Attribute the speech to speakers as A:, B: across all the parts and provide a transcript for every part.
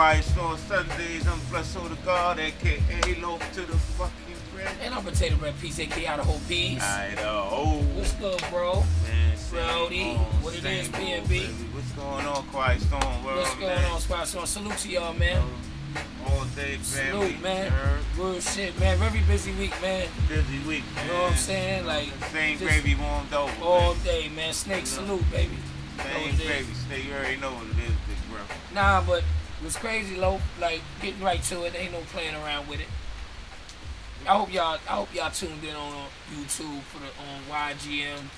A: Quiet Storm Sundays. I'm blessed to God, aka Loaf to the fucking bread.
B: And I'm Potato Bread Peace, aka the whole piece.
A: I know.
B: What's good, bro?
A: Man,
B: Brody, what it is, B&B?
A: What's going on, Quiet Storm World?
B: What's going on, Quiet Storm? Salute to y'all, man.
A: All day, family.
B: Salute, man. Real shit, man. Very busy week, man.
A: Busy week, man.
B: You know what I'm saying? Like
A: same gravy warmed over.
B: All
A: man.
B: day, man. Snake salute, baby.
A: Same gravy, snake. You already know what it is, big bro.
B: Nah, but it was crazy, low. Like getting right to it. Ain't no playing around with it. I hope y'all tuned in on YouTube for the YGM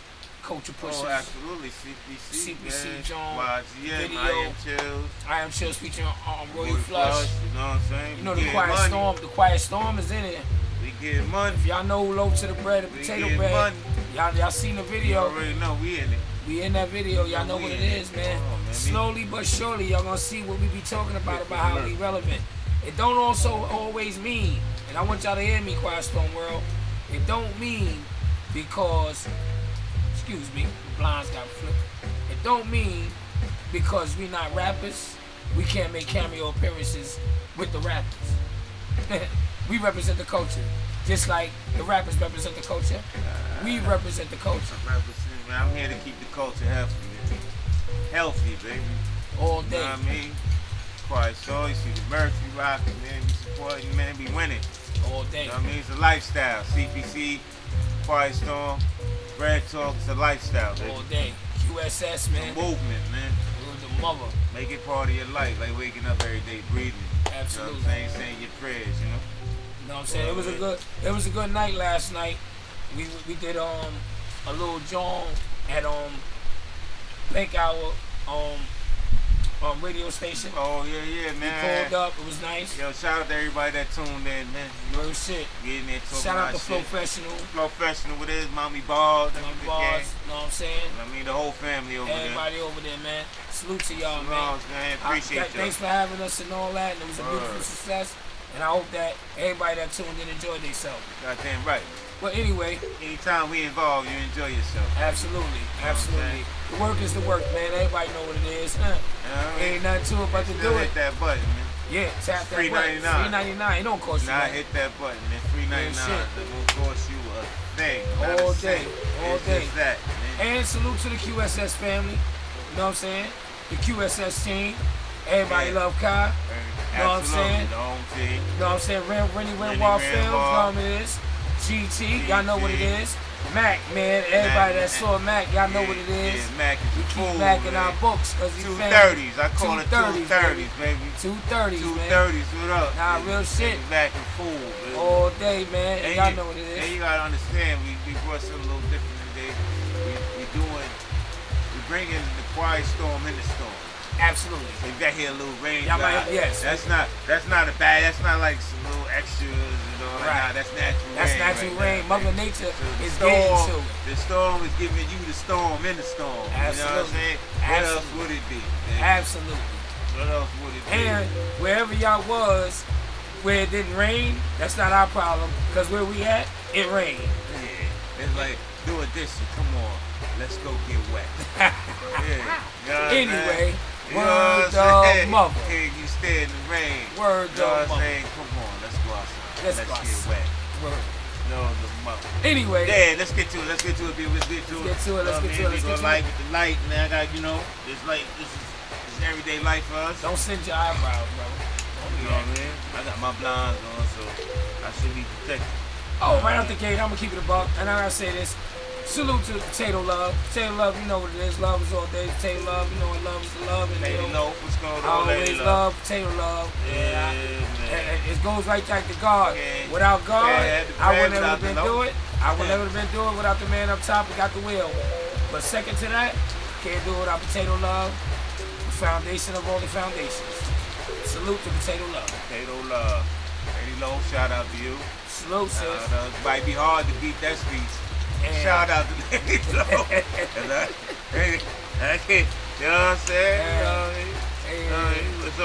B: Culture Pushers.
A: Oh, absolutely. CPC,
B: John.
A: YGM,
B: video.
A: I Am Chills.
B: I Am Chills featuring Roy Flush.
A: You know what I'm saying?
B: You know the Quiet Storm. The Quiet Storm is in it.
A: We getting money.
B: If y'all know Low to the Bread and Potato Bread, y'all seen the video.
A: You already know we in it.
B: We in that video. Y'all know what it is, man. Slowly but surely, y'all gonna see what we be talking about how we relevant. It don't also always mean, and I want y'all to hear me, Quiet Storm World. It don't mean because, excuse me, the blinds got flipped. It don't mean because we not rappers, we can't make cameo appearances with the rappers. We represent the culture, just like the rappers represent the culture. We represent the culture.
A: I'm here to keep the culture healthy, man. Healthy, baby.
B: All day.
A: You know what I mean? Quiet Soul, you see the merch, we rocking, man. We supporting, man. We winning.
B: All day.
A: You know what I mean? It's a lifestyle. CPC, Quiet Storm, Bread Talk, it's a lifestyle, baby.
B: All day. QSS, man.
A: It's a movement, man.
B: We're the mother.
A: Make it part of your life, like waking up every day, breathing.
B: Absolutely.
A: You know what I'm saying your prayers, you know?
B: You know what I'm saying? It was a good night last night. We did a little John at Bank Hour radio station.
A: Oh yeah, man.
B: We pulled up, it was nice.
A: Yo, shout out to everybody that tuned in, man.
B: Real shit.
A: Getting there talking
B: shout out to
A: shit. Professional with his Mommy Balls.
B: Mommy Balls, you know what I'm saying?
A: I mean the whole family over there.
B: Everybody over there, man. Salute to y'all, man.
A: Appreciate y'all.
B: Thanks for having us and all that, and it was a beautiful success. And I hope that everybody that tuned in enjoyed themselves.
A: Goddamn right.
B: But anyway,
A: anytime we involved, you enjoy yourself.
B: Absolutely, absolutely. The work is the work, man. Everybody know what it is. Ain't nothing to it but to do it.
A: Hit that button, man.
B: Yeah, tap that button. $3.99. It don't cost you.
A: Nah, hit that button, man. $3.99. It won't cost you a thing.
B: All day, all day.
A: Just that, man.
B: And salute to the QSS family. You know what I'm saying? The QSS team. Everybody love Kai. You know what I'm saying?
A: The home team.
B: You know what I'm saying? Rennie Renoir Films. You know what it is? GT, y'all know what it is. Mac, man, everybody that saw Mac, y'all know what it is.
A: Yeah, Mac is
B: we keep
A: fool,
B: Mac in
A: man.
B: our books because he's
A: 230s. I call it 230s, baby.
B: 230s, man.
A: 230s, what up?
B: Nah, real shit.
A: Mac and fool, baby.
B: All day, man. And y'all know what it is.
A: And you gotta understand, we brought something a little different today. We bringing the Quiet Storm in the storm.
B: Absolutely.
A: So you got here a little range.
B: Yes.
A: That's not a bad. That's not like some little extras, you know. Right. Nah, that's natural rain.
B: That's natural rain. Mother Nature is
A: getting
B: to it.
A: The storm is giving you the storm in the storm.
B: Absolutely.
A: You know what I'm saying? What else would it be? Man?
B: Absolutely.
A: What else would it be?
B: And wherever y'all was, where it didn't rain, that's not our problem. Because where we at, it rained.
A: Yeah. It's like doing this. Come on, let's go get wet. Yeah.
B: Anyway.
A: You know what I'm saying?
B: Mother.
A: Hey, you stay in the rain.
B: Word
A: you know what I'm
B: mother.
A: saying? Come on, let's go outside. Let's get wet.
B: Word.
A: No, the mother.
B: Anyway.
A: Yeah, let's get to it, people. Let's get to it.
B: Let's get to it.
A: Light with the light, man. I got, this light, this is everyday life for us.
B: Don't send your eyebrows, bro.
A: You know what I mean? I got my blinds on, so I should be protected.
B: Oh, right out the gate, I'm gonna keep it a buck. And I gotta say this. Salute to Potato Love. Potato Love, you know what it is. Love is all day. Potato Love, you know what love is the love. And
A: Potato Love, what's going on?
B: I always love Potato Love.
A: Yeah, man.
B: It goes right back to God.
A: Yeah.
B: Without God, I would never have been
A: doing
B: it. I would never have been doing it without the man up top who got the wheel. But second to that, can't do it without Potato Love, the foundation of all the foundations. Salute to Potato Love.
A: Potato Love. Lady Low, shout out to you.
B: Salute, sis.
A: It might be hard to beat that speech.
B: And
A: shout out to Lady Low. You know what I'm saying? It's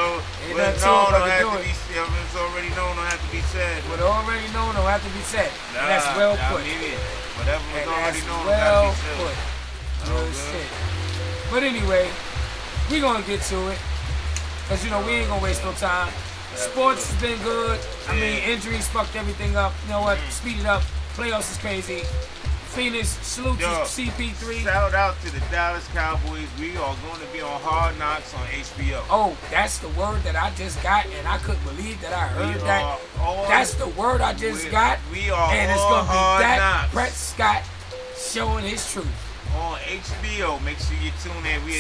A: already known, don't have to be said.
B: What already known don't have to be said. And that's well put.
A: Whatever was already known don't
B: well
A: have to be said.
B: put. Real shit. But anyway, we're gonna get to it. Because, you know, we ain't gonna waste no time. Sports has been good. I mean, injuries fucked everything up. You know what? Speed it up. Playoffs is crazy. Phoenix, salute to CP3.
A: Shout out to the Dallas Cowboys. We are going to be on Hard Knocks on HBO.
B: Oh, that's the word that I just got, and I couldn't believe that I heard that. That's the word I just got.
A: We are
B: and it's
A: on
B: gonna be
A: Hard
B: that
A: Knocks.
B: Prescott showing his truth.
A: On HBO. Make sure you tune in. We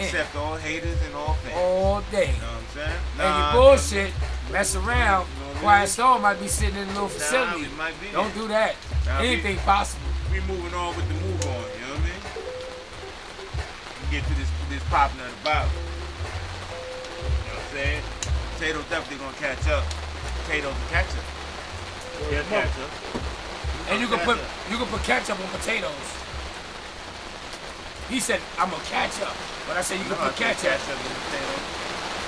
A: accept all haters and all fans.
B: All day.
A: You know what I'm saying?
B: And you bullshit, mess around. Quiet Storm might be sitting in a little facility. Don't do that. Anything possible.
A: We moving on with the move on, you know what I mean? We get to this popping at the bottom. You know what I'm saying? Potatoes definitely gonna catch up. Potatoes will catch up. They'll catch up.
B: And you can put ketchup on potatoes. He said, I'm gonna catch up. But I said you can put ketchup.
A: On potatoes.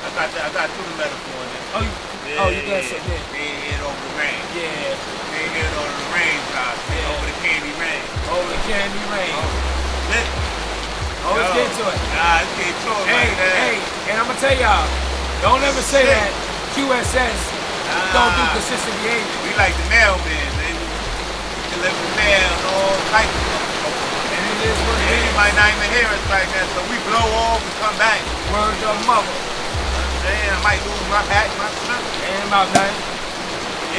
A: I got two the metaphor in there.
B: You guys said that.
A: They hit over the rain.
B: Yeah.
A: They hit over the raindrops. Over the candy rain.
B: Over the candy rain.
A: Let's
B: get to it.
A: Nah, let's get to it.
B: Hey, and I'm gonna tell y'all, don't ever say that QSS don't do consistent behavior.
A: We like the mailman. They deliver mail and all types of stuff.
B: And it is what it is.
A: They might not even hear us like that, so we blow off and come back.
B: Word of mother.
A: Man, I might lose my hat, my shirt.
B: Ain't about nothing.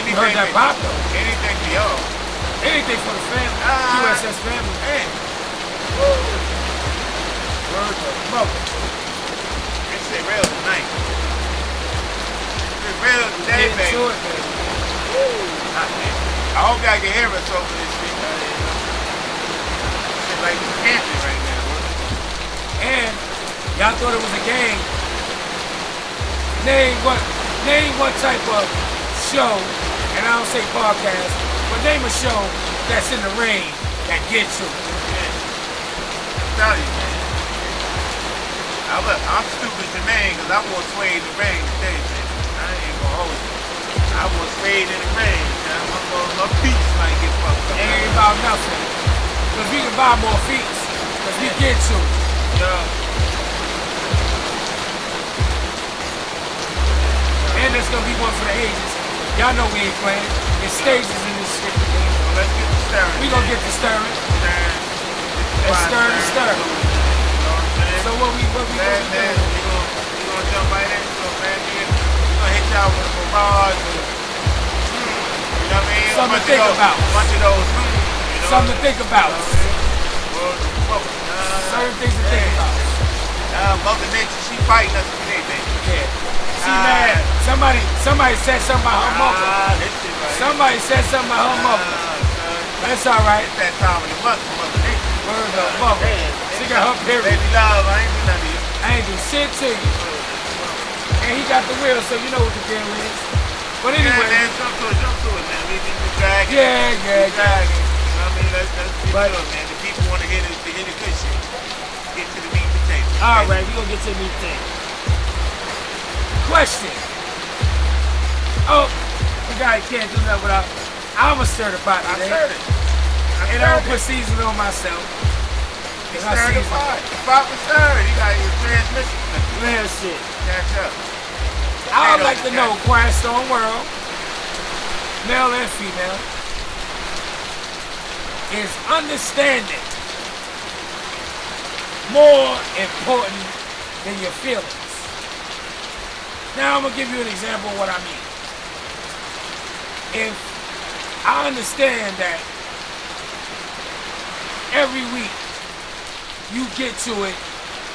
B: You heard that pop though.
A: Anything for y'all.
B: Anything for the family. QSS family.
A: Man.
B: Word of mother.
A: This shit real tonight. It's real today, baby.
B: Get to it, baby.
A: I hope y'all can hear us over this shit. Shit like it's camping right now.
B: And y'all thought it was a game. Name what type of show, and I don't say podcast, but name a show that's in the rain that gets you.
A: I'm telling you, man. I'm stupid Jermaine because I wore suede in the rain today, man. I ain't gonna hold you. I wore suede in the rain. My feet might get fucked up.
B: It ain't about nothing. Because we can buy more feet. Because we get you.
A: Yeah.
B: And there's gonna be one for the ages. Y'all know we ain't playing. There's stages in this shit.
A: Well, let's get to stirring.
B: We gonna get to stirring. Let's stir and stir.
A: You know what I'm saying?
B: So what we
A: man,
B: do?
A: We gonna jump right into it, man. We gonna hit y'all with a barrage of, you know what I mean?
B: Something to think about.
A: A bunch of those, you know?
B: Something to think about. Certain things to think about.
A: Mother Nature, she fighting us today, baby.
B: Yeah. See, man, somebody said something about her mother.
A: This shit right.
B: Somebody said something about her mother. That's all right.
A: It's that time of the month, Mother Nature.
B: Word of mother. She got her period.
A: Baby love, I ain't do nothing to you.
B: I ain't do shit to you. And he got the wheel, so you know what the deal is. But anyway.
A: Yeah, man, jump to it, man. We drag it.
B: Yeah.
A: You know what I mean? Let's get to it, man. The people want to hear the good shit. Get to the meat and potatoes.
B: All right, we gonna get to the meat and potatoes. Question. Oh, the guy can't do nothing without. I'm a stir the pot today.
A: I stirred it.
B: And I don't put seasoning on myself.
A: You stirred the pot. The pot was stirred. You got your transmission.
B: Man, shit.
A: Catch up.
B: I would like to know, Quiet Storm World, male and female, is understanding more important than your feelings? Now I'm gonna give you an example of what I mean. If I understand that every week you get to it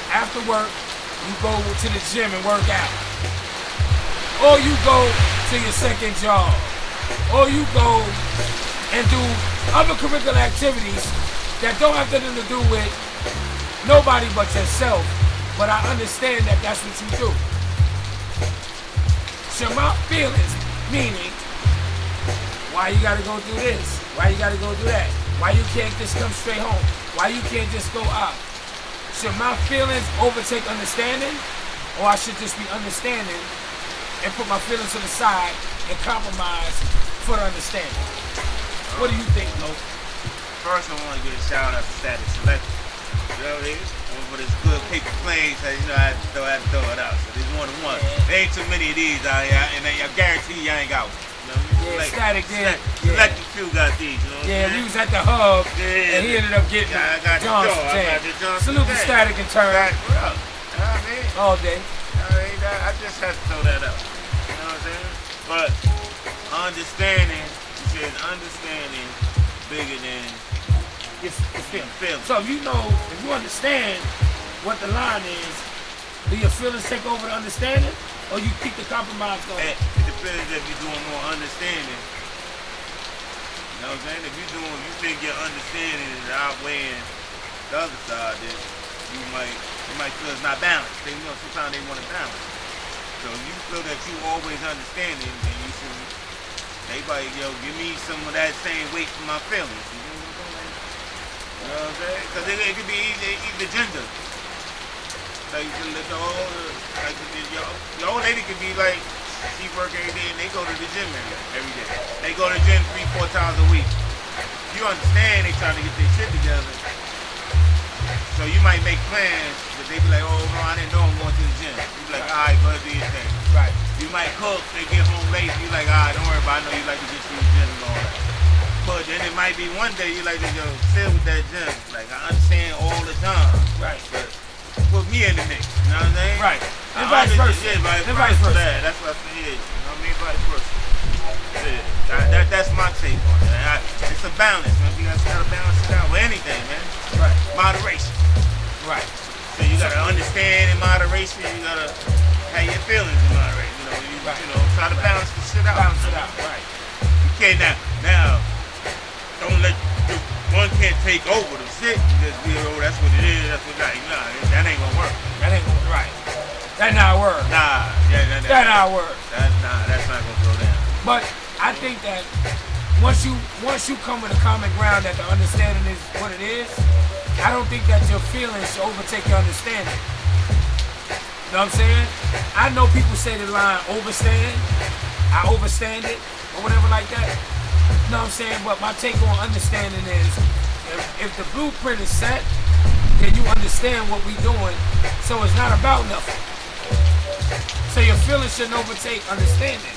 B: after work, you go to the gym and work out, or you go to your second job, or you go and do other curricular activities that don't have nothing to do with nobody but yourself, but I understand that that's what you do. So my feelings, meaning, why you gotta go through this? Why you gotta go through that? Why you can't just come straight home? Why you can't just go out? Should my feelings overtake understanding? Or I should just be understanding and put my feelings to the side and compromise for the understanding? What do you think, Lo?
A: First, I want to give a shout out to Static Selection. You know what I mean? One for this good paper planes, you know, I had to throw it out. So there's more than one. There ain't too many of these out here, and I guarantee you I ain't got one. You know what I mean?
B: Yeah,
A: like,
B: Static did.
A: Electric Few got these, you know what
B: Yeah,
A: I'm
B: we was at the hub,
A: yeah,
B: and he ended up getting
A: I got the Johnson.
B: Salute to Static in turn.
A: What up? You know what I mean?
B: All day.
A: I just had to throw that out. You know what I'm saying? But understanding, you said understanding bigger than
B: Your
A: feelings.
B: So if you understand what the line is, do your feelings take over the understanding, or you keep the compromise going?
A: It depends if you're doing more understanding. You know what I'm saying? If you think your understanding is outweighing the other side, then you might feel it's not balanced. Sometimes they want to balance. So if you feel that you always understanding, then you should. Everybody, give me some of that same weight for my feelings. You know what I'm saying? Because it could be either gender. Like your old lady could be like, she work every day and they go to the gym every day. They go to the gym 3-4 times a week. You understand they trying to get their shit together. So you might make plans, but they be like, oh no, I didn't know I'm going to the gym. You be like, alright, go ahead, do your thing.
B: Right.
A: You might cook, they get home late, you like, alright, don't worry about it, I know you like to get to the gym and all that. But then it might be one day you like to chill with that gym. Like, I understand all the time.
B: Right.
A: But put me in the mix, you know what I'm saying?
B: Right. And vice versa.
A: Yeah, vice versa. That's what I say, you know what I mean? Vice versa. Yeah. That's my take on it. It's a balance, man. You gotta balance it out with anything, man.
B: Right.
A: Moderation.
B: Right.
A: So you gotta understand in moderation, you gotta have your feelings in moderation. Try to balance the shit out.
B: Balance it out, right.
A: You can't now don't let one can't take over the shit. Just that's what it is, that's what that ain't gonna work.
B: That ain't gonna right. That not work.
A: Nah,
B: that not work.
A: That's not gonna go down.
B: But I think that once you come with a common ground that the understanding is what it is, I don't think that your feelings should overtake your understanding. You know what I'm saying? I know people say the line overstand, I overstand it, or whatever like that. You know what I'm saying? But my take on understanding is, if the blueprint is set, then you understand what we doing, so it's not about nothing. So your feelings shouldn't overtake understanding.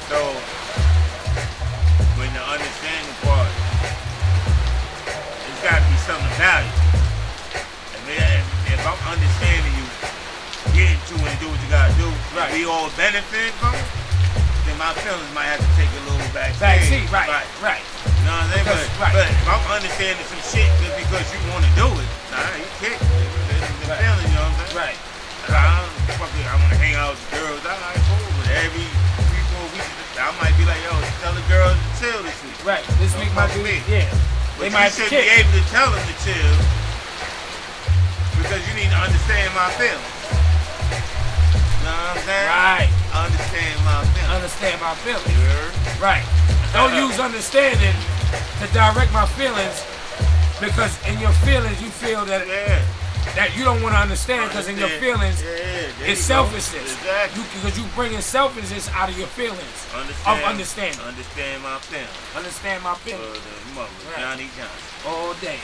A: So when the understanding part, it's got to be something valuable. If I'm understanding you, getting to and do what you gotta do, right. We all benefit from it, then my feelings might have to take a little back seat.
B: Right.
A: You know what I'm saying? But if I'm understanding some shit just because you want to do it, you can't. The feeling, you know what I'm saying?
B: Right.
A: I want to hang out with the girls. Alright, cool. But every 3-4 weeks, I might be like, yo, tell the girls to chill this week.
B: Right. This week might be, yeah.
A: But you should be able to tell them to chill because you need to understand my feelings. You know what I'm saying?
B: Right.
A: Understand my feelings.
B: Understand my feelings. Right. Don't use understanding to direct my feelings, because in your feelings you feel that that you don't want to understand, because in your feelings it's selfishness.
A: Exactly.
B: Because you bringing selfishness out of your feelings of understanding.
A: Understand my feelings.
B: Understand my feelings.
A: Johnny Johnson.
B: All day.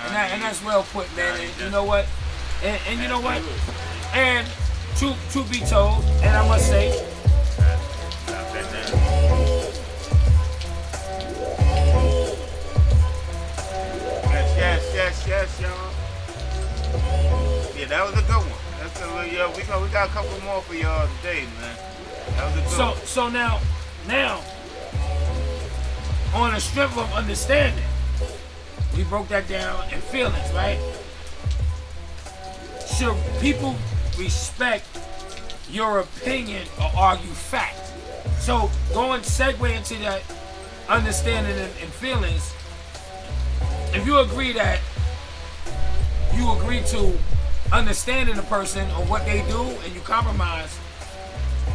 B: And that's well put, man. And you know what? And you know what? And truth be told, and I must say,
A: yes, y'all. Yeah, that was a good one. We got a couple more for y'all today, man. That was a good one.
B: So now, on the strength of understanding, we broke that down in feelings, right? Should people respect your opinion or argue fact? So segue into that understanding and feelings. If you agree that you agree to understanding the person or what they do and you compromise,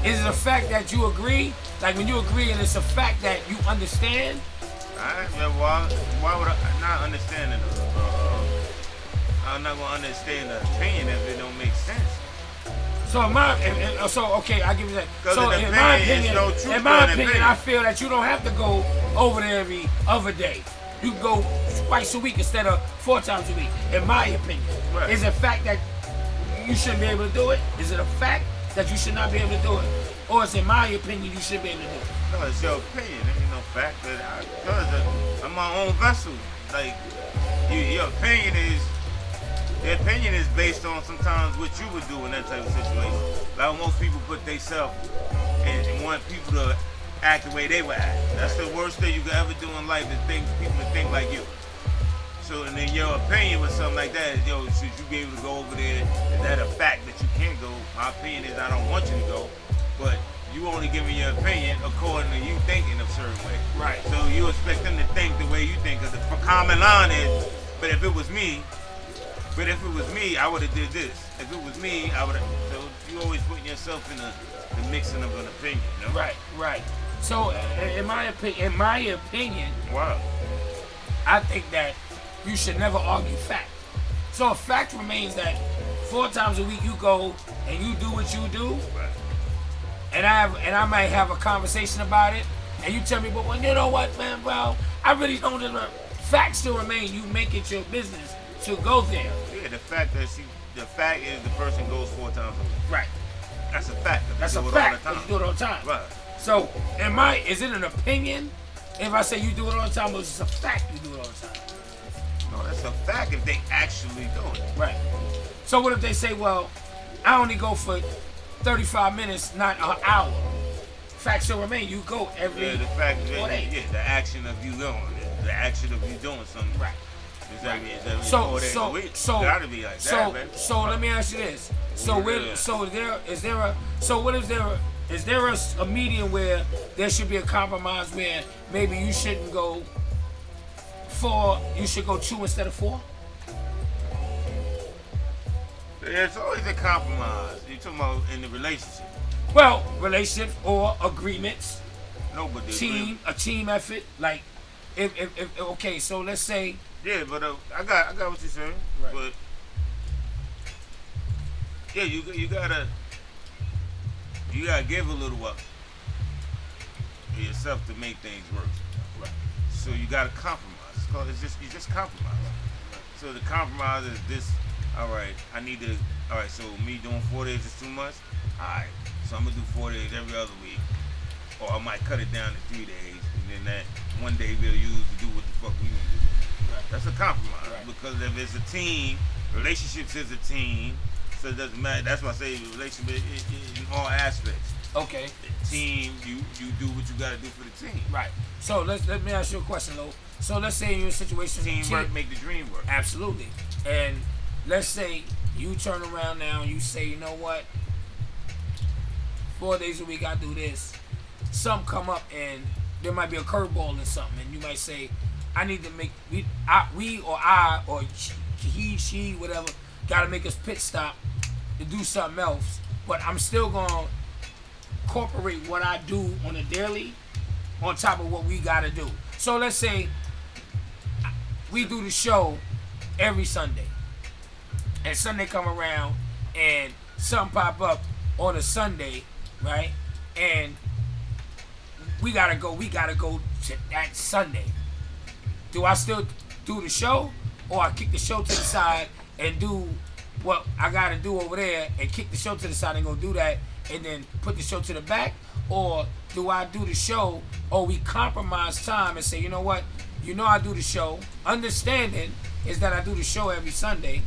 B: is it a fact that you agree? Like when you agree and it's a fact that you understand?
A: Why would I not understand it? I'm not gonna understand the opinion if it don't make sense.
B: So okay, I give you that. So in my opinion, I feel that you don't have to go over there every other day. You can go twice a week instead of 4 times a week, in my opinion.
A: Right.
B: Is it a fact that you shouldn't be able to do it? Is it a fact that you should not be able to do it? Or is it my opinion you should be able to do it?
A: No, it's your opinion. There ain't no fact that I'm my own vessel. Like, your opinion is, the opinion is based on sometimes what you would do in that type of situation. Like most people put themselves and want people to act the way they would act. That's the worst thing you could ever do in life, is people to think like you. So, and then your opinion with something like that is, yo, should you be able to go over there? Is that a fact that you can't go? My opinion is I don't want you to go, but you only giving your opinion according to you thinking a certain way.
B: Right.
A: So you expect them to think the way you think. Because the common line is, but if it was me, I would have did this. If it was me, I would have. So you always putting yourself in the mixing of an opinion. You know?
B: Right. So in my opinion,
A: wow,
B: I think that you should never argue fact. So a fact remains that 4 times a week you go and you do what you do,
A: right.
B: and I might have a conversation about it, and you tell me, but well, you know what, man? Well, I really don't. Facts still remain. You make it your business to go there.
A: Yeah, the fact is the person goes 4 times a week.
B: Right.
A: That's a fact.
B: That's a fact. Because you do it all the time.
A: Right.
B: So, is it an opinion if I say you do it all the time, or is it a fact you do it all the time?
A: No, that's a fact if they actually do it.
B: Right. So what if they say, well, I only go for 35 minutes, not an hour? Fact still remain. You go every.
A: Yeah, the fact is,
B: 4 days.
A: yeah, the action of you going, the action of you doing something.
B: Right.
A: Exactly.
B: Right.
A: Exactly.
B: So
A: 4 days a week. Gotta be like that, man.
B: So let me ask you this. So is there a medium where there should be a compromise where maybe you shouldn't go 4, you should go 2 instead of 4?
A: Yeah, it's always a compromise. You're talking about in the relationship.
B: Well, relationship or agreements.
A: No, but
B: a team effort. Like, if okay, so let's say.
A: Yeah, but I got what you're saying.
B: Right.
A: But yeah, you gotta give a little up for yourself to make things work.
B: Right.
A: So you gotta compromise. You just compromise.
B: Right.
A: So the compromise is this. All right, all right, so me doing 4 days is too much? All right, so I'm going to do 4 days every other week. Or I might cut it down to 3 days, and then that one day we'll use to do what the fuck we want to do. Right. That's a compromise. Right. Because if it's a team, relationships is a team, so it doesn't matter. That's why I say relationship in all aspects.
B: Okay.
A: The team, you do what you got to do for the team.
B: Right. So let me ask you a question, Lo. So let's say you're in a situation.
A: Teamwork make the dream work.
B: Absolutely. And let's say you turn around now and you say, you know what? 4 days a week I do this. Some come up and there might be a curveball in something, and you might say, I need to make we or he, she, whatever, gotta make us pit stop to do something else. But I'm still gonna incorporate what I do on a daily on top of what we gotta do. So let's say we do the show every Sunday. And Sunday come around and something pop up on a Sunday, right? And we gotta go to that Sunday. Do I still do the show, or I kick the show to the side and do what I gotta do over there and kick the show to the side and go do that and then put the show to the back? Or do I do the show, or we compromise time and say, you know what, I do the show, understanding is that I do the show every Sunday,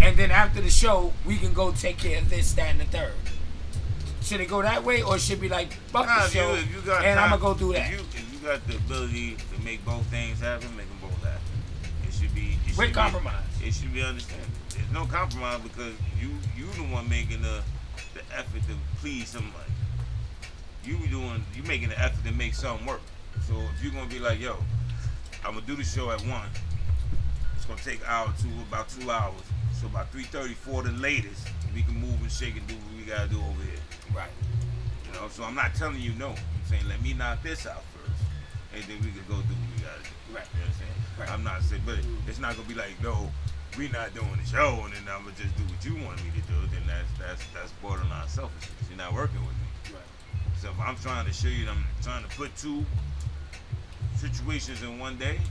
B: and then after the show we can go take care of this, that, and the third. Should it go that way, or should it be like, fuck the show, and I'm gonna go do that?
A: If you got the ability to make both things happen, make them both happen. It should be
B: with compromise.
A: It should be understandable. There's no compromise because you the one making the effort to please somebody. You making the effort to make something work. So if you're gonna be like, yo, I'm gonna do the show at 1, it's gonna take an hour or two, about 2 hours. So by 3:30, 4 the latest, we can move and shake and do what we gotta do over here.
B: Right.
A: You know, so I'm not telling you no. I'm saying let me knock this out first, and then we can go do what we gotta do.
B: Right.
A: You know what I'm saying? Right. I'm not saying, but it's not gonna be like, no, we not doing the show, and then I'm gonna just do what you want me to do. Then that's borderline selfishness. You're not working with me.
B: Right.
A: So if I'm trying to show you, I'm trying to put 2 situations in one day.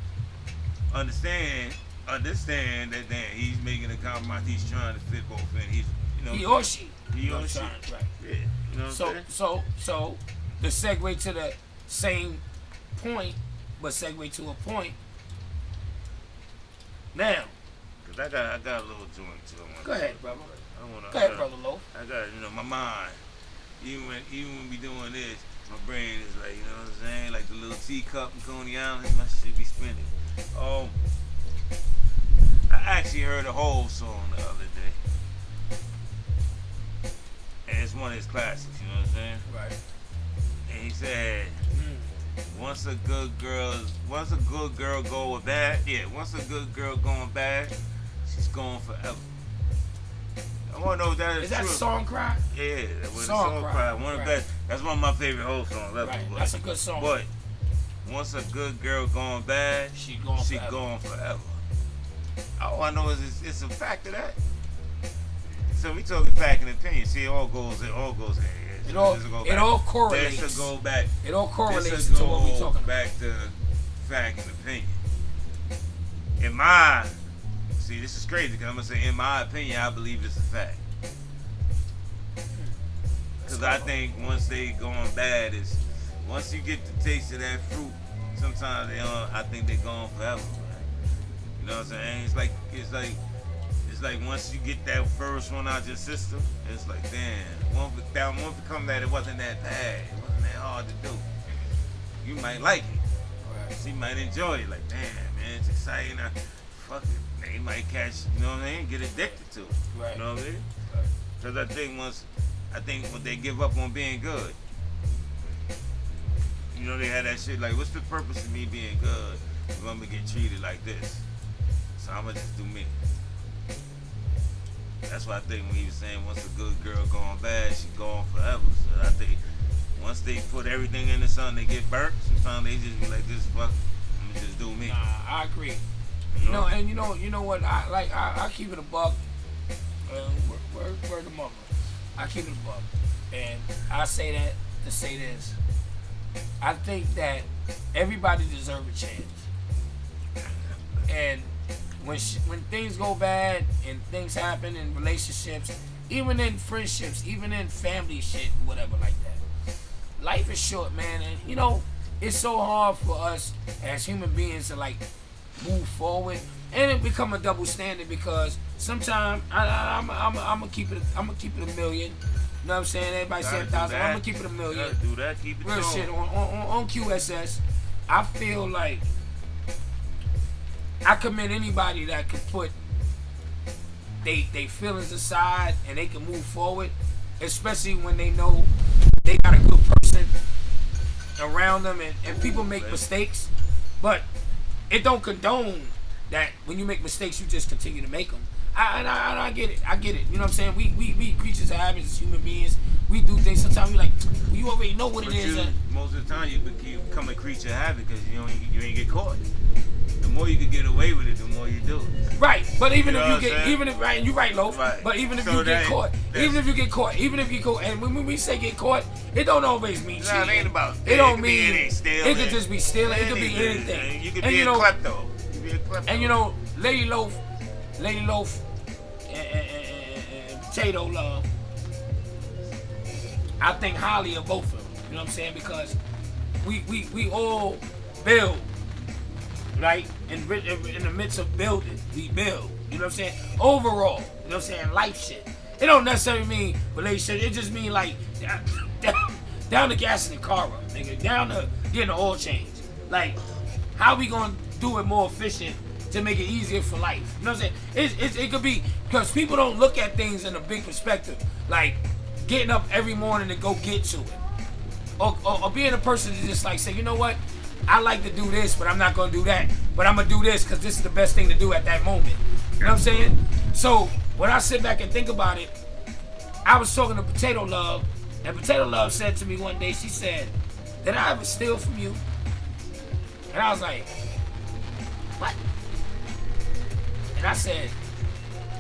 A: understand that damn, he's making a compromise. He's trying to fit both in. He's, you know,
B: he or she.
A: He or she.
B: Right.
A: Yeah. You know what I'm saying?
B: So the segue to the same point, but segue to a point. Now,
A: cause I got a little joint too.
B: Go ahead, brother.
A: Go
B: ahead, brother Low.
A: I got, my mind. Even when we doing this, my brain is like, you know what I'm saying, like the little teacup in Coney Island. My shit be spinning. I actually heard a whole song the other day, and it's one of his classics. You know what I'm saying?
B: Right.
A: And he said, once a good girl going bad, once a good girl going bad, she's gone forever. I want to know if that is true.
B: Is that Song Cry?
A: Yeah, Song Cry. One of the best. That's one of my favorite whole songs ever.
B: Right. That's a good song.
A: But once a good girl going bad, she gone forever. All I know is it's a fact of that. So we talking fact and opinion. See, it all goes in.
B: It all correlates.
A: This will go back.
B: It all correlates to what we talking about.
A: Back to fact and opinion. See, this is crazy because I'm gonna say, in my opinion, I believe it's a fact. Because I think once they going bad, is once you get the taste of that fruit, sometimes I think they're gone forever. Right? You know what I'm saying? It's like once you get that first one out your system, it's like, damn, one for come that it wasn't that bad, it wasn't that hard to do. You might like it. Right. So you might enjoy it. Like, damn, man, it's exciting. Fuck it. They might catch, you know what I mean, get addicted to it.
B: Right.
A: You know what I mean? Because I think when they give up on being good, you know, they had that shit like, what's the purpose of me being good if I'm gonna get treated like this? So I'm gonna just do me. That's why I think when he was saying once a good girl going bad, she gone forever. So I think once they put everything in the sun, they get burnt. Sometimes they just be like, this fuck, I'm gonna just do me.
B: Nah, I agree. You know what? I keep it a buck. Word to mother. I keep it a buck, and I say that to say this. I think that everybody deserves a chance, and when things go bad and things happen in relationships, even in friendships, even in family shit, whatever like that. Life is short, man, and it's so hard for us as human beings to like move forward, and it become a double standard because sometimes I'm gonna keep it a million. You know what I'm saying? Everybody say 1,000. I'm gonna keep it a million.
A: Do that. Keep it
B: real
A: going.
B: Shit on QSS. I feel like I commend anybody that could put they feelings aside and they can move forward, especially when they know they got a good person around them, and people make mistakes, but it don't condone that when you make mistakes, you just continue to make them. I get it. You know what I'm saying? We creatures of habits as human beings. We do things. Sometimes we like, you already know what it is.
A: Most of the time, you become a creature of habit because you ain't get caught. The more you can get away with it, the more you do it.
B: Right, but even if you're right, Loaf.
A: Right.
B: But even if you get caught, and when we say get caught, it don't always mean cheating.
A: It ain't about.
B: It don't mean
A: stealing.
B: It could just be stealing. It could be anything.
A: You could be a klepto.
B: And Lady Loaf, and Potato Love. I think highly of both of them. You know what I'm saying? Because we all build. Right? In the midst of building, we build. You know what I'm saying? Overall, you know what I'm saying? Life shit. It don't necessarily mean relationship. It just mean like down the gas in the car up, nigga. Down to getting the oil change. Like, how we gonna do it more efficient to make it easier for life? You know what I'm saying? It could be because people don't look at things in a big perspective. Like getting up every morning to go get to it, or being a person to just like say, you know what? I like to do this, but I'm not going to do that. But I'm going to do this because this is the best thing to do at that moment. You know what I'm saying? So when I sit back and think about it, I was talking to Potato Love, and Potato Love said to me one day, she said, did I ever steal from you? And I was like, what? And I said,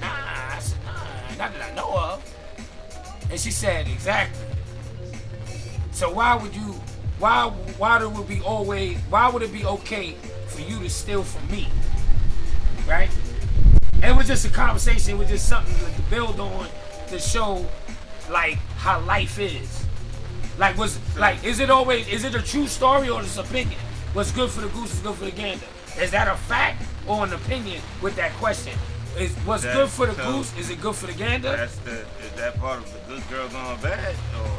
B: nah. I said, nah, not that I know of. And she said, exactly. So why would it be okay for you to steal from me? right? It was just a conversation. It was just something to build on to show, like, how life is. Like, is it a true story or is it opinion? What's good for the goose is good for the gander. Is that a fact or an opinion with that question? Is what's good for the goose, is it good for the gander?
A: Is that part of the good girl going bad? Or?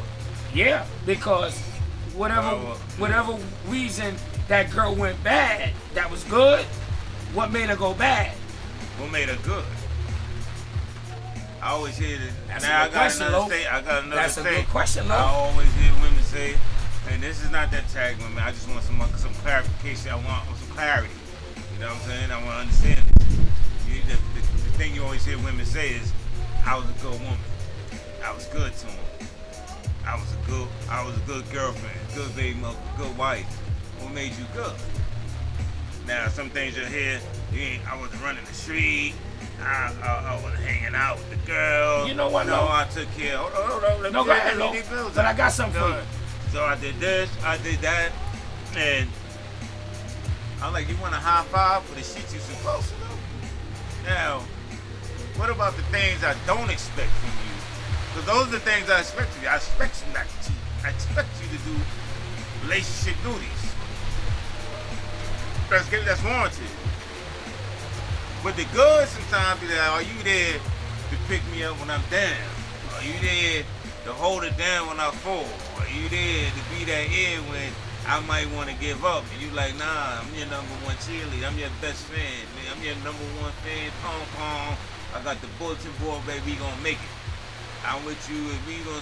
B: Yeah, because whatever reason that girl went bad, that was good, what made her go bad?
A: What made her good? I always hear this.
B: That's
A: now
B: a good question, Lo. That's a good question, Lo.
A: I always hear women say, and this is not that tag women. I just want some clarification. I want some clarity. You know what I'm saying? I want to understand this. The thing you always hear women say is, I was a good woman. I was good to him. I was a good girlfriend, good baby mother, good wife. What made you good? Now, some things you'll hear, I wasn't running the street. I was hanging out with the girl.
B: You know what,
A: No,
B: Lo?
A: I took care. Hold on.
B: No, go ahead, Lo. But I got something for you.
A: So I did this, I did that, and I'm like, you want a high five for the shit you supposed to do? Now, what about the things I don't expect from you? Because those are the things I expect from you. I expect you not to cheat. I expect you to do relationship duties. That's warranted. But the good sometimes be like, are you there to pick me up when I'm down? Are you there to hold it down when I fall? Are you there to be that ear when I might want to give up? And you like, nah, I'm your number one cheerleader. I'm your best fan. Man. I'm your number one fan. Pom. I got the bulletin board, baby. We gonna make it. I'm with you, and we gonna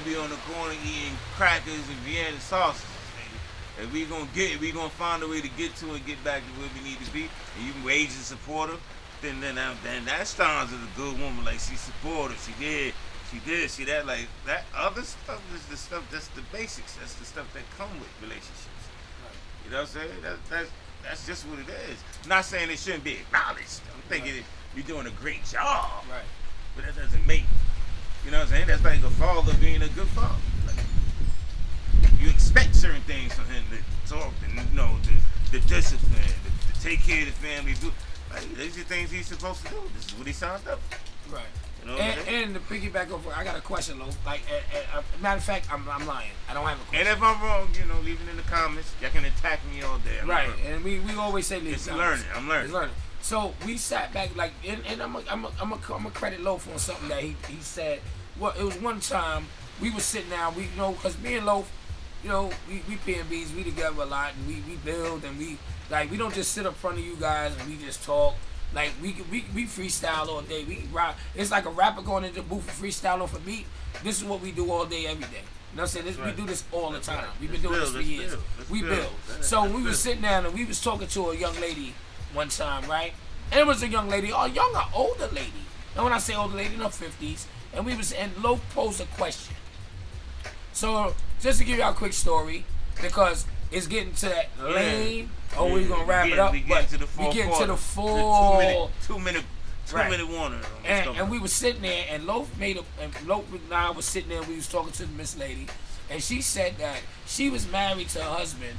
A: be on the corner eating crackers and Vienna sausages. And we gonna find a way to get to and get back to where we need to be. And you raise and support her, then that sounds as a good woman. Like she supported, she did, see that, like that other stuff is the stuff that's the basics. That's the stuff that come with relationships. Right. You know what I'm saying? That's just what it is. I'm not saying it shouldn't be acknowledged. I'm thinking you're doing a great job. Right. But that doesn't make, you know what I'm saying? That's like a father being a good father. Like, you expect certain things from him to talk, the discipline, to take care of the family. Like, these are things he's supposed to do. This is what he signed up for.
B: Right.
A: You know
B: and to piggyback over, I got a question, Lo. Like, matter of fact, I'm lying. I don't have a question.
A: And if I'm wrong, leave it in the comments. Y'all can attack me all day.
B: Right. And we always say leave
A: it's
B: comments.
A: learning. I'm learning.
B: It's learning. So we sat back, like, and I'm a credit Loaf on something that he said. Well, it was one time we was sitting down. We because me and Loaf, we P&Bs, we together a lot, and we build, and we don't just sit up front of you guys and we just talk. Like we freestyle all day. We rock. It's like a rapper going into the booth and freestyle off a beat. This is what we do all day, every day. You know what I'm saying? We do this all the time. We've been doing this for years. We build. So we was sitting down and we was talking to a young lady one time, right? And it was a young lady, older lady. And when I say older lady, in her 50s, and Loaf posed a question. So just to give y'all a quick story, because it's getting to that lane. We're gonna wrap it up.
A: We get to the full 2 minute warning.
B: And we was sitting there, and Loaf and I was sitting there. We was talking to Miss Lady, and she said that she was married to her husband,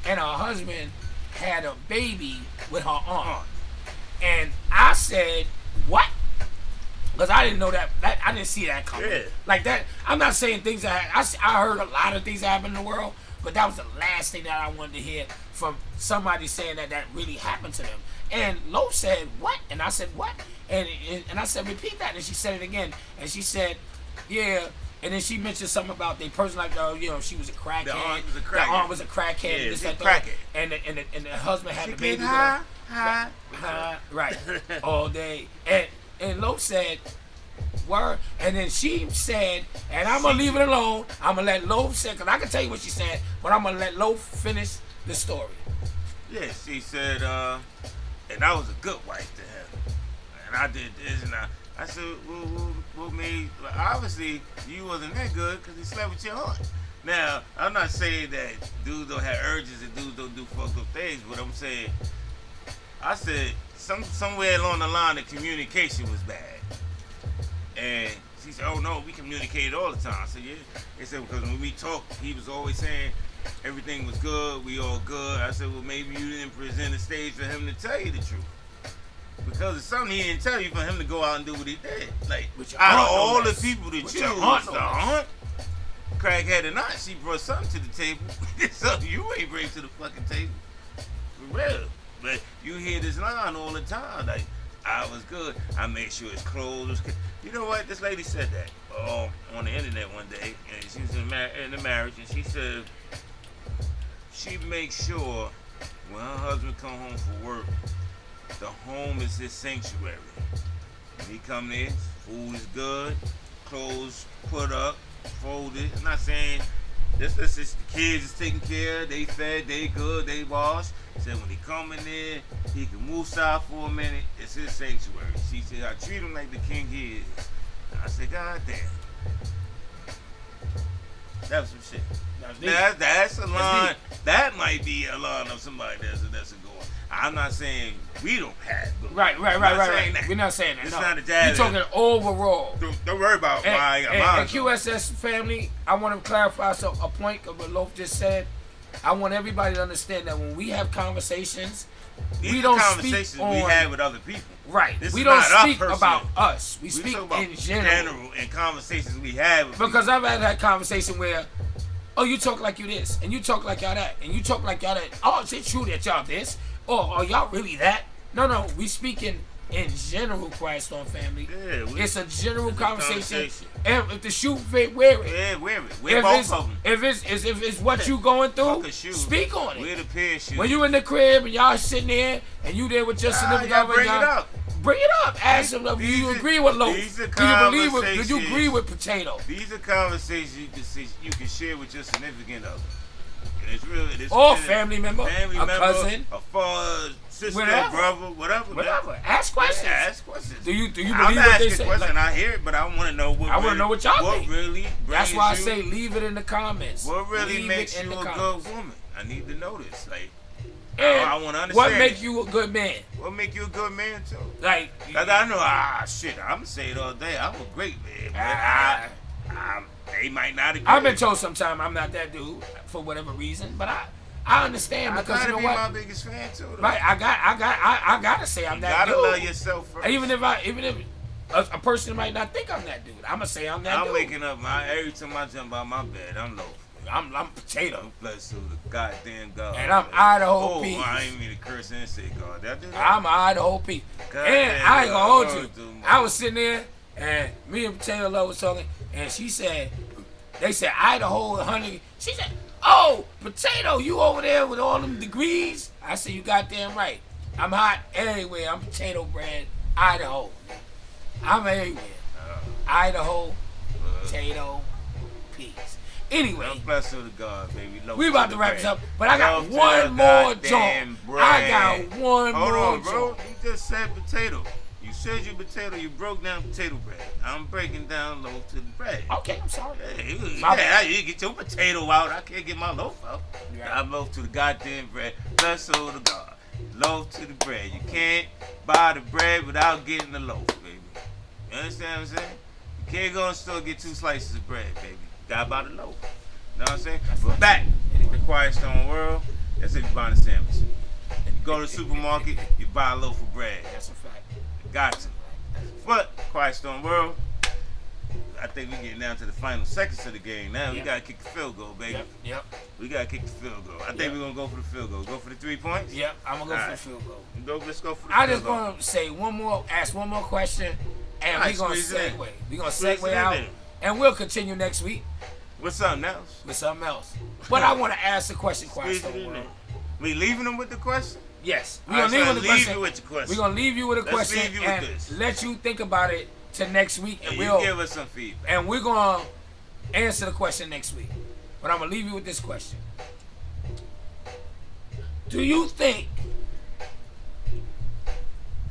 B: and her husband had a baby with her aunt. And I said, what? Because I didn't know that. I didn't see that coming. Yeah. Like that. I'm not saying things that I heard a lot of things that happen in the world, but that was the last thing that I wanted to hear from somebody saying that really happened to them. And Loaf said, what? And I said, what? And I said, repeat that. And she said it again. And she said, yeah. And then she mentioned something about the person, like, she was a crackhead. The aunt was a crackhead.
A: Yeah,
B: this, that,
A: crackhead.
B: And the husband had the baby with
A: her.
B: Right. All day. And Loaf said, word. And then she said, and I'm going to leave it alone. I'm going to let Loaf say, because I can tell you what she said, but I'm going to let Loaf finish the story.
A: Yeah, she said, and I was a good wife to him. And I did this, and I said, what made, obviously, you wasn't that good because he slept with your aunt. Now, I'm not saying that dudes don't have urges and dudes don't do fucked up things, but I'm saying, I said, somewhere along the line, the communication was bad. And she said, oh no, we communicated all the time. I said, yeah. They said, because when we talked, he was always saying, everything was good, we all good. I said, well, maybe you didn't present a stage for him to tell you the truth. Because it's something he didn't tell you for him to go out and do what he did. Like, out of all the people to choose, the aunt, crackhead and aunt, she brought something to the table. Something you ain't bring to the fucking table. For real. But you hear this line all the time, like, I was good. I made sure his clothes was good. You know what? This lady said that on the internet one day, and she was in the marriage, and she said she makes sure when her husband come home from work, the home is his sanctuary. When he come there, food is good, clothes put up, folded. I'm not saying this the kids is taken care of, they fed, they good, they washed. Said when he come in there, he can move south for a minute. It's his sanctuary. She said, I treat him like the king he is. And I said, God damn. That was some shit. That's a line. That might be a line of somebody that's a goer. I'm not saying we don't have.
B: Right. We're not saying that.
A: It's
B: no.
A: not a jazz.
B: We're talking overall.
A: Don't worry about why I got mine.
B: And QSS family, I want to clarify a point of what Loaf just said. I want everybody to understand that when we have conversations, we don't speak on,
A: we have with other people.
B: Right.
A: This
B: we
A: is
B: don't
A: not
B: speak about us. We speak
A: about
B: in general.
A: And conversations we have with
B: because
A: people.
B: I've had that conversation where, oh, you talk like you this, and you talk like y'all that, and you talk like y'all that. Oh, is it true that y'all this? Or are y'all really that? No, we speaking in general, Christ on family.
A: Yeah,
B: it's a general conversation. And if the shoe fit, wear it.
A: Yeah, wear it. Wear both of them.
B: If it's what you going through, speak on it.
A: Wear the pair of shoes.
B: When you in the crib and y'all sitting there and you there with your significant other,
A: bring it up.
B: Bring it up. Ask them, do you agree with Loaf? Do you agree with Potato?
A: These are conversations you can share with your significant other. And it's real.
B: Or family member,
A: cousin, a father, sister, brother, whatever.
B: Ask questions.
A: Yeah, ask questions.
B: Do you believe
A: I'm
B: what they say?
A: I'm asking questions. I hear it, but I want to know what.
B: I want to know what y'all think.
A: Really?
B: That's why I say leave it in the comments.
A: What really makes you a good woman? I need to know this. Like,
B: and
A: I want to understand.
B: What make you a good man?
A: What make you a good man too?
B: Like
A: I know. Shit. I'm gonna say it all day. I'm a great man. But they might not agree.
B: I've been told sometime I'm not that dude for whatever reason, but I understand because you know what?
A: I'm my biggest fan too. Though.
B: Right, I gotta say I'm that dude.
A: You gotta love yourself first.
B: Even if a person might not think I'm that dude, I'm gonna say I'm that dude.
A: I'm waking up every time I jump out my bed, I'm low.
B: I'm Potato.
A: Bless to the goddamn God.
B: And I'm Idaho Pete.
A: I ain't mean to curse and say God. Did I do that?
B: I'm Idaho Pete. And I ain't gonna hold you. I was sitting there and me and Potato Love was talking, and they said Idaho, honey. She said, oh, Potato, you over there with all them degrees? I said, you goddamn right. I'm hot everywhere. I'm Potato Bread, Idaho. I'm everywhere. Idaho, Potato, peas. Anyway,
A: I'm blessed to the God, baby.
B: We about to wrap this up, but I got one more joint. I got one more
A: joint. Hold on, bro. You just said potato. You said you potato. You broke down potato bread. I'm breaking down loaf to the bread.
B: Okay, I'm sorry.
A: You get your potato out. I can't get my loaf out. Yeah. I'm loaf to the goddamn bread. Bless to the God. Loaf to the bread. You can't buy the bread without getting the loaf, baby. You understand what I'm saying? You can't go in the store and get 2 slices of bread, baby. Gotta buy the loaf. You know what I'm saying? We're back. The Quiet Stone World. That's if you're buying a sandwich. You go to the supermarket, you buy a loaf of bread.
B: That's a fact.
A: Got to. But Quiet Stone World, I think we're getting down to the final seconds of the game now. We gotta kick the field goal, baby.
B: Yep.
A: We gotta kick the field goal. I think we're gonna go for the field goal. Go for the 3 points?
B: Yep, I'm gonna go for the field goal.
A: Let's go for the field goal.
B: I just wanna say ask one more question, and we're gonna segue. We're gonna segue out, and we'll continue next week.
A: With something else.
B: But I want to ask the question, Quiet Stone World.
A: We leaving them with the question?
B: Yes. We're going to leave you with the question. We're going to leave you with a question and let you think about it till next week.
A: And we'll give us some feedback.
B: And we're going to answer the question next week. But I'm going to leave you with this question. Do you think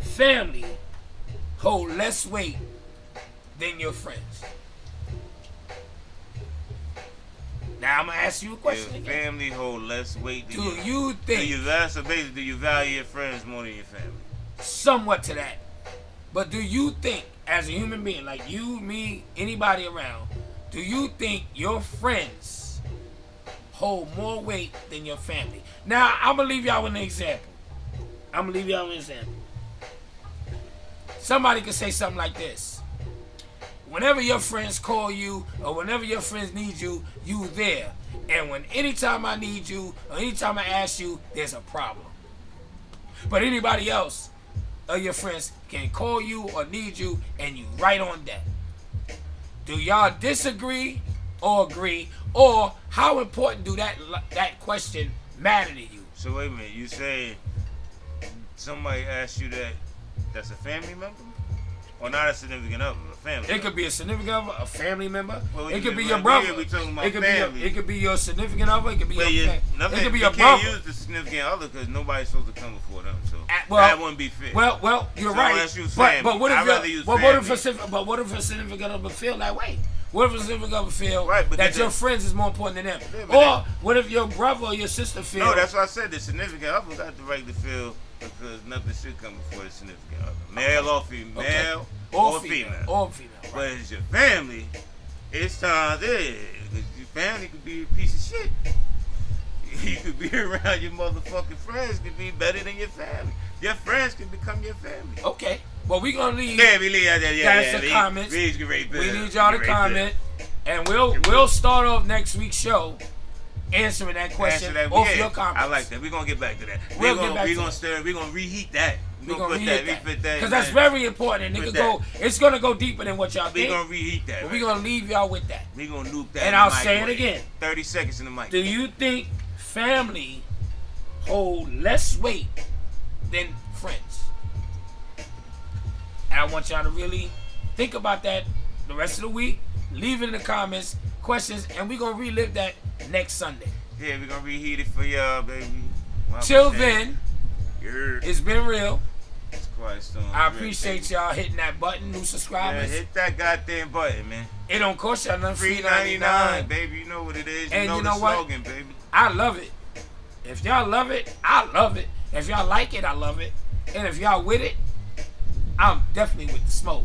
B: family hold less weight than your friends? Now I'm gonna ask you a question again.
A: Family hold less weight than
B: Do you think?
A: Do you value your friends more than your family?
B: Somewhat to that. But do you think, as a human being, like you, me, anybody around, do you think your friends hold more weight than your family. Now, I'm going to leave y'all with an example. Somebody could say something like this. Whenever your friends call you or whenever your friends need you, you there. And anytime I need you or anytime I ask you, there's a problem. But anybody else of your friends can call you or need you and you right on that. Do y'all disagree or agree? Or how important do that question matter to you?
A: So wait a minute, you say somebody asked you that's a family member? Or not a significant other, a family member?
B: It could be a significant other, a family member.
A: Well,
B: it could be your brother.
A: We talking about
B: it could
A: family.
B: It could be your significant other. It could be
A: it
B: could be
A: you
B: your
A: can't
B: brother.
A: use the significant other because nobody's supposed to come before them. So
B: Well,
A: that wouldn't be fair.
B: Well, you're
A: So
B: right.
A: unless you
B: But
A: family.
B: what if
A: I'd rather use family.
B: what if a significant other feel that way? What if a significant other feel
A: Right, but
B: that your friends is more important than them?
A: Yeah,
B: Or what if your brother or your sister feel?
A: No, that's what I said. The significant other got the right to feel because nothing should come before the significant other, male or female,
B: Okay.
A: or female.
B: Or female. Right.
A: But it's your family. It's times there. Because your family could be a piece of shit. You could be around your motherfucking friends could be better than your family. Your friends could become your family.
B: Okay. Well, we gonna leave.
A: Yeah, we leave.
B: That's the comments.
A: We
B: need y'all to comment, and we'll start off next week's show answering that question off your comments.
A: I like that. We're gonna get back to that.
B: We're
A: gonna reheat that. We're gonna reheat that.
B: Because that's very important. It's gonna go deeper than what y'all think.
A: We're gonna reheat that.
B: But we're gonna leave y'all with that.
A: We're gonna nuke that.
B: And I'll say it again.
A: 30 seconds in the mic.
B: Do you think family hold less weight than friends? And I want y'all to really think about that the rest of the week. Leave it in the comments, questions, and we're going to relive that next Sunday.
A: Yeah, we're going to reheat it for y'all, baby.
B: Till then, it's been real.
A: It's Quiet Storm.
B: I appreciate y'all hitting that button, new subscribers.
A: Yeah, hit that goddamn button, man.
B: It don't cost y'all nothing.
A: Free 99, baby. You know what it is.
B: And
A: you know the slogan, baby.
B: I love it. If y'all love it, I love it. If y'all like it, I love it. And if y'all with it, I'm definitely with the smoke.